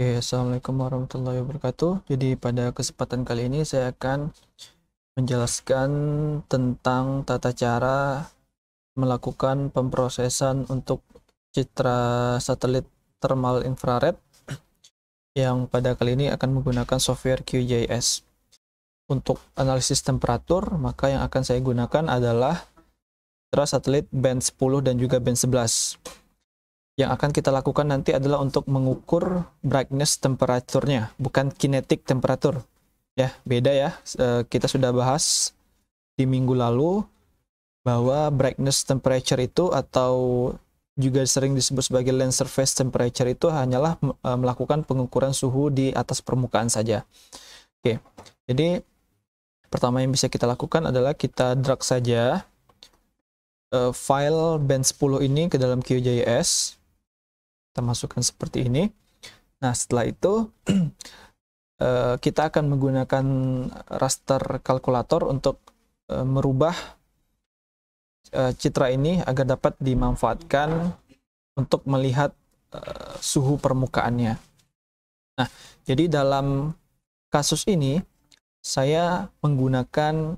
Oke, Assalamualaikum warahmatullahi wabarakatuh. Jadi pada kesempatan kali ini saya akan menjelaskan tentang tata cara melakukan pemrosesan untuk citra satelit thermal infrared yang pada kali ini akan menggunakan software QGIS. Untuk analisis temperatur, maka yang akan saya gunakan adalah citra satelit band 10 dan juga band 11. Yang akan kita lakukan nanti adalah untuk mengukur brightness temperaturnya, bukan kinetic temperatur. Ya, beda ya. Kita sudah bahas di minggu lalu bahwa brightness temperature itu atau juga sering disebut sebagai land surface temperature itu hanyalah melakukan pengukuran suhu di atas permukaan saja. Oke, jadi pertama yang bisa kita lakukan adalah kita drag saja file band 10 ini ke dalam QGIS. Kita masukkan seperti ini. Nah, setelah itu kita akan menggunakan raster kalkulator untuk merubah citra ini agar dapat dimanfaatkan untuk melihat suhu permukaannya. Nah, jadi dalam kasus ini saya menggunakan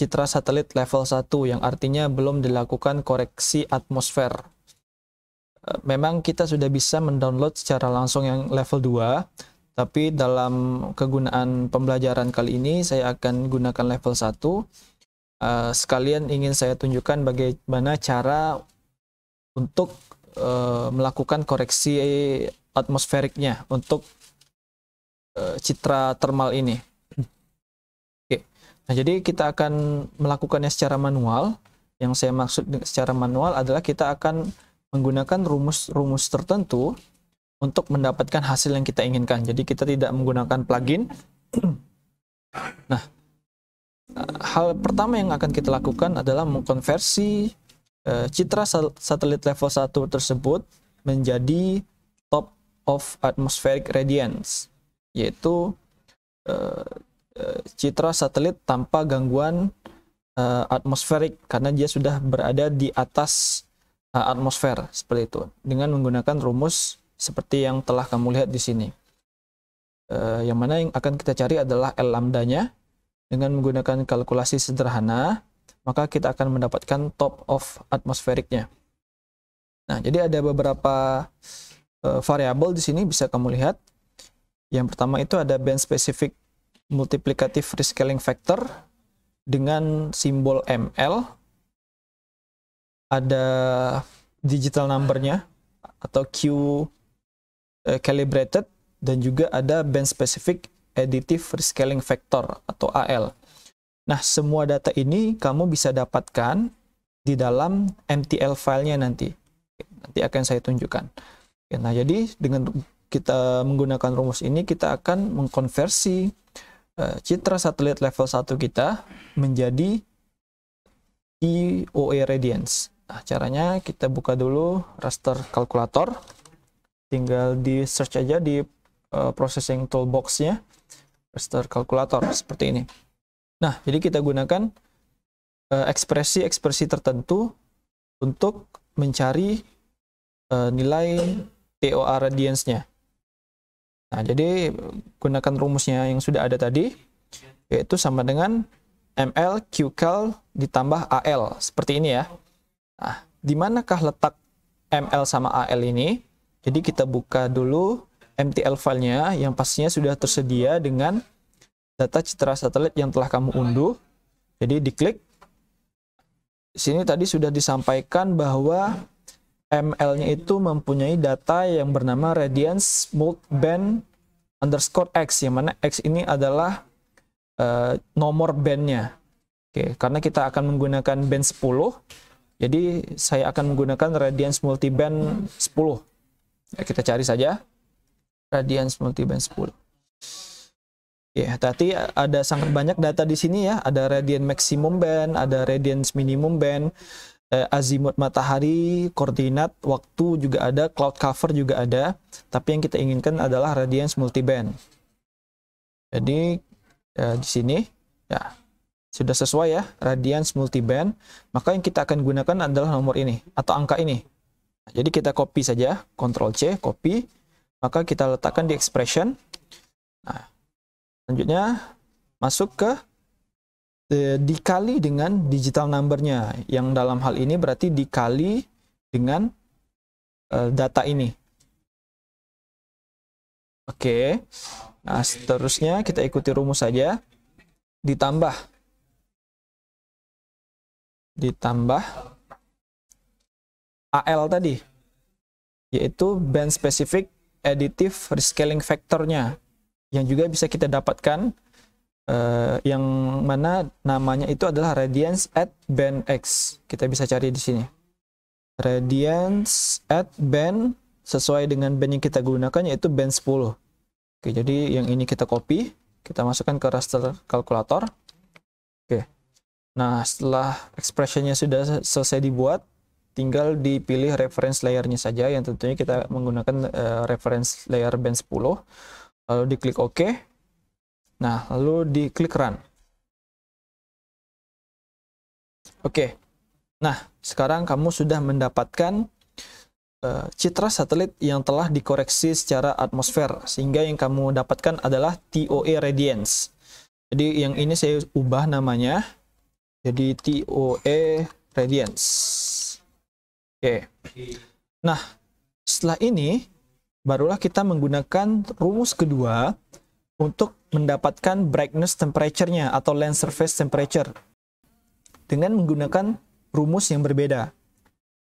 citra satelit level 1 yang artinya belum dilakukan koreksi atmosfer. Memang kita sudah bisa mendownload secara langsung yang level 2, tapi dalam kegunaan pembelajaran kali ini saya akan gunakan level 1. Sekalian ingin saya tunjukkan bagaimana cara untuk melakukan koreksi atmosferiknya untuk citra thermal ini. Oke. Nah, jadi kita akan melakukannya secara manual. Yang saya maksud secara manual adalah kita akan menggunakan rumus-rumus tertentu untuk mendapatkan hasil yang kita inginkan. Jadi kita tidak menggunakan plugin. Nah, hal pertama yang akan kita lakukan adalah mengkonversi citra satelit level 1 tersebut menjadi top of atmospheric radiance, yaitu citra satelit tanpa gangguan atmosferik karena dia sudah berada di atas atmosfer, seperti itu, dengan menggunakan rumus seperti yang telah kamu lihat di sini. Yang mana yang akan kita cari adalah L lambdanya. Dengan menggunakan kalkulasi sederhana, maka kita akan mendapatkan top of atmosferiknya. Nah, jadi ada beberapa variabel di sini bisa kamu lihat. Yang pertama itu ada band specific multiplicative rescaling factor dengan simbol ML. Ada digital numbernya atau Q calibrated, dan juga ada band specific additive rescaling factor atau AL. Nah, semua data ini kamu bisa dapatkan di dalam MTL filenya nanti. Nanti akan saya tunjukkan. Nah, jadi dengan kita menggunakan rumus ini, kita akan mengkonversi citra satelit level 1 kita menjadi EOA radiance. Nah, caranya kita buka dulu raster kalkulator, tinggal di search aja di processing toolbox-nya raster kalkulator seperti ini. Nah, jadi kita gunakan ekspresi-ekspresi tertentu untuk mencari nilai TOA radiance-nya. Nah, jadi gunakan rumusnya yang sudah ada tadi, yaitu sama dengan ML QCal ditambah AL, seperti ini ya. Nah, di manakah letak ML sama AL ini? Jadi kita buka dulu MTL filenya yang pastinya sudah tersedia dengan data citra satelit yang telah kamu unduh. Jadi diklik. Di sini tadi sudah disampaikan bahwa ML-nya itu mempunyai data yang bernama radiance multiband underscore X, yang mana X ini adalah nomor bandnya. Oke, karena kita akan menggunakan band 10, jadi saya akan menggunakan radiance multiband 10. Ya, kita cari saja radiance multiband 10. Ya, tadi ada sangat banyak data di sini ya. Ada radiance maximum band, ada radiance minimum band, azimut matahari, koordinat, waktu juga ada, cloud cover juga ada. Tapi yang kita inginkan adalah radiance multiband. Jadi di sini ya sudah sesuai ya, radiance multiband. Maka yang kita akan gunakan adalah nomor ini atau angka ini. Jadi kita copy saja, Ctrl C, copy. maka kita letakkan di expression. Nah, selanjutnya masuk ke dikali dengan digital number-nya, yang dalam hal ini berarti dikali dengan data ini. Oke, nah seterusnya kita ikuti rumus saja, ditambah AL tadi, yaitu band specific additive rescaling factor-nya, yang juga bisa kita dapatkan yang mana namanya itu adalah radians at band X. Kita bisa cari di sini. Radians at band sesuai dengan band yang kita gunakan, yaitu band 10. Oke, jadi yang ini kita copy, kita masukkan ke raster kalkulator. Oke. Nah, setelah expression-nya sudah selesai dibuat, tinggal dipilih reference layer-nya saja, yang tentunya kita menggunakan reference layer band 10. Lalu diklik OK. Nah, lalu diklik run. Oke. Nah, sekarang kamu sudah mendapatkan citra satelit yang telah dikoreksi secara atmosfer, sehingga yang kamu dapatkan adalah TOA radiance. Jadi yang ini saya ubah namanya jadi TOA radiance. Oke. Nah, setelah ini barulah kita menggunakan rumus kedua untuk mendapatkan brightness temperature-nya atau lens surface temperature dengan menggunakan rumus yang berbeda.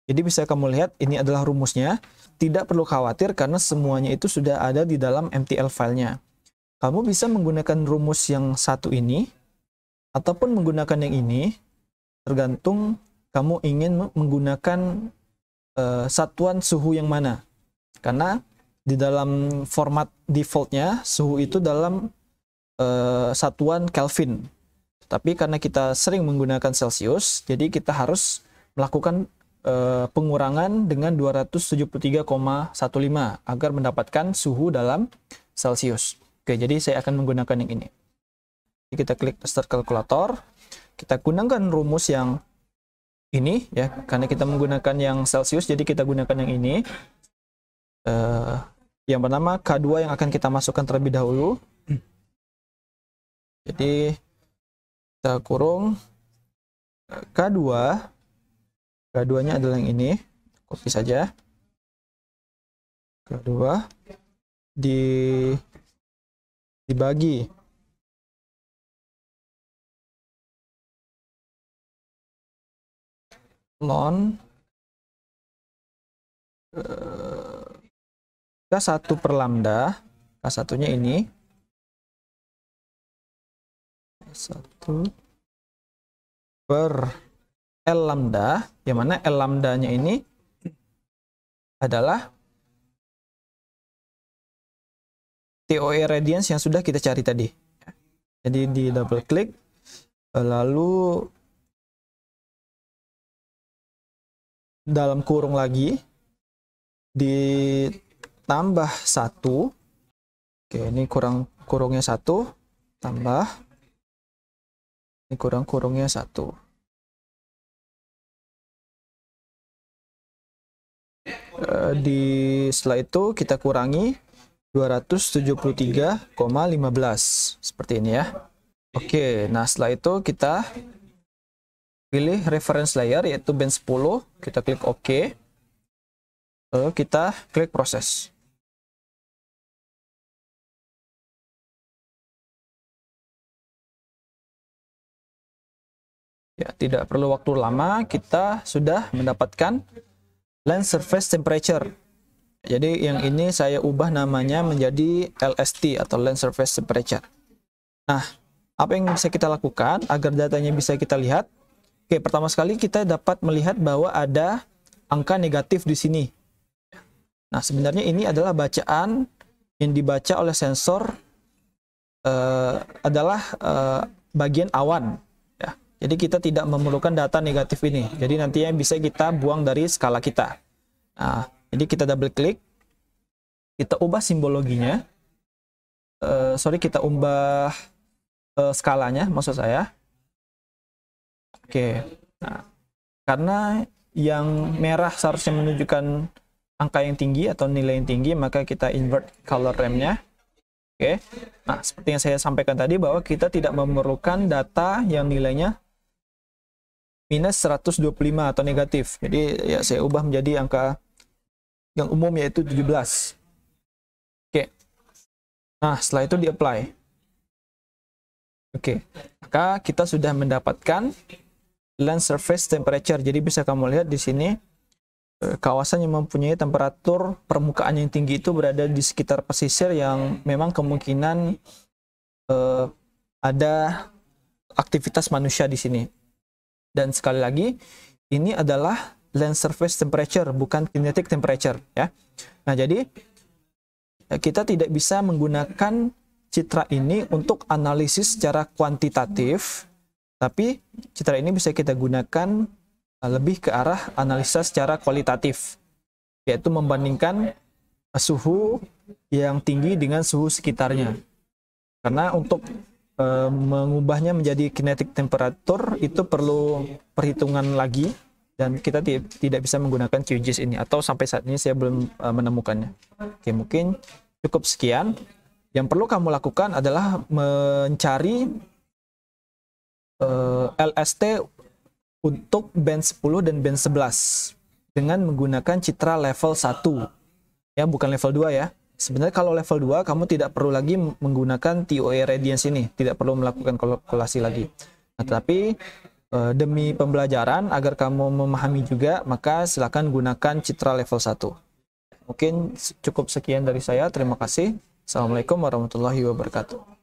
Jadi bisa kamu lihat ini adalah rumusnya. Tidak perlu khawatir karena semuanya itu sudah ada di dalam MTL filenya. Kamu bisa menggunakan rumus yang satu ini ataupun menggunakan yang ini, tergantung kamu ingin menggunakan satuan suhu yang mana. Karena di dalam format defaultnya suhu itu dalam satuan Kelvin. Tapi karena kita sering menggunakan Celsius, jadi kita harus melakukan pengurangan dengan 273,15 agar mendapatkan suhu dalam Celsius. Oke, jadi saya akan menggunakan yang ini. Jadi kita klik raster kalkulator, kita gunakan rumus yang ini ya, karena kita menggunakan yang Celsius, jadi kita gunakan yang ini. Yang pertama K2 yang akan kita masukkan terlebih dahulu. Jadi kita kurung K2. K2-nya adalah yang ini. Copy saja. K2 dibagi ln K1 per lambda. K1-nya ini K1 per L lambda, yang mana L lambda-nya ini adalah TOA radiance yang sudah kita cari tadi. Jadi di double klik, lalu dalam kurung lagi ditambah 1. Oke, ini kurungnya 1, tambah ini kurungnya 1. Setelah itu kita kurangi 273,15 seperti ini ya. Oke, nah setelah itu kita pilih reference layer yaitu band 10, kita klik OK, lalu kita klik proses. Ya, tidak perlu waktu lama, kita sudah mendapatkan lens surface temperature. Jadi yang ini saya ubah namanya menjadi LST atau lens surface temperature. Nah, apa yang bisa kita lakukan agar datanya bisa kita lihat? Oke, pertama sekali kita dapat melihat bahwa ada angka negatif di sini. Nah, sebenarnya ini adalah bacaan yang dibaca oleh sensor adalah bagian awan. Ya. Jadi kita tidak memerlukan data negatif ini. Jadi nantinya bisa kita buang dari skala kita. Nah, jadi kita double klik, kita ubah simbologinya, kita ubah skalanya, maksud saya. Oke, nah, karena yang merah seharusnya menunjukkan angka yang tinggi atau nilai yang tinggi, maka kita invert color ramp-nya. Oke. Nah, seperti yang saya sampaikan tadi bahwa kita tidak memerlukan data yang nilainya minus 125 atau negatif. Jadi ya saya ubah menjadi angka yang umum yaitu 17. Oke. Nah, setelah itu di-apply. Oke. Maka kita sudah mendapatkan land surface temperature. Jadi bisa kamu lihat di sini kawasan yang mempunyai temperatur permukaan yang tinggi itu berada di sekitar pesisir yang memang kemungkinan ada aktivitas manusia di sini. Dan sekali lagi, ini adalah land surface temperature, bukan kinetic temperature, ya. Nah, jadi kita tidak bisa menggunakan citra ini untuk analisis secara kuantitatif, tapi citra ini bisa kita gunakan lebih ke arah analisa secara kualitatif, yaitu membandingkan suhu yang tinggi dengan suhu sekitarnya. Karena untuk mengubahnya menjadi kinetic temperature itu perlu perhitungan lagi, dan kita tidak bisa menggunakan QGIS ini, atau sampai saat ini saya belum menemukannya. Oke, mungkin cukup sekian. Yang perlu kamu lakukan adalah mencari LST untuk band 10 dan band 11 dengan menggunakan citra level 1. Ya, bukan level 2 ya. Sebenarnya kalau level 2 kamu tidak perlu lagi menggunakan TOA radiance ini, tidak perlu melakukan kalkulasi lagi. Nah, tetapi demi pembelajaran agar kamu memahami juga, maka silakan gunakan citra level 1. Mungkin cukup sekian dari saya. Terima kasih. Assalamualaikum warahmatullahi wabarakatuh.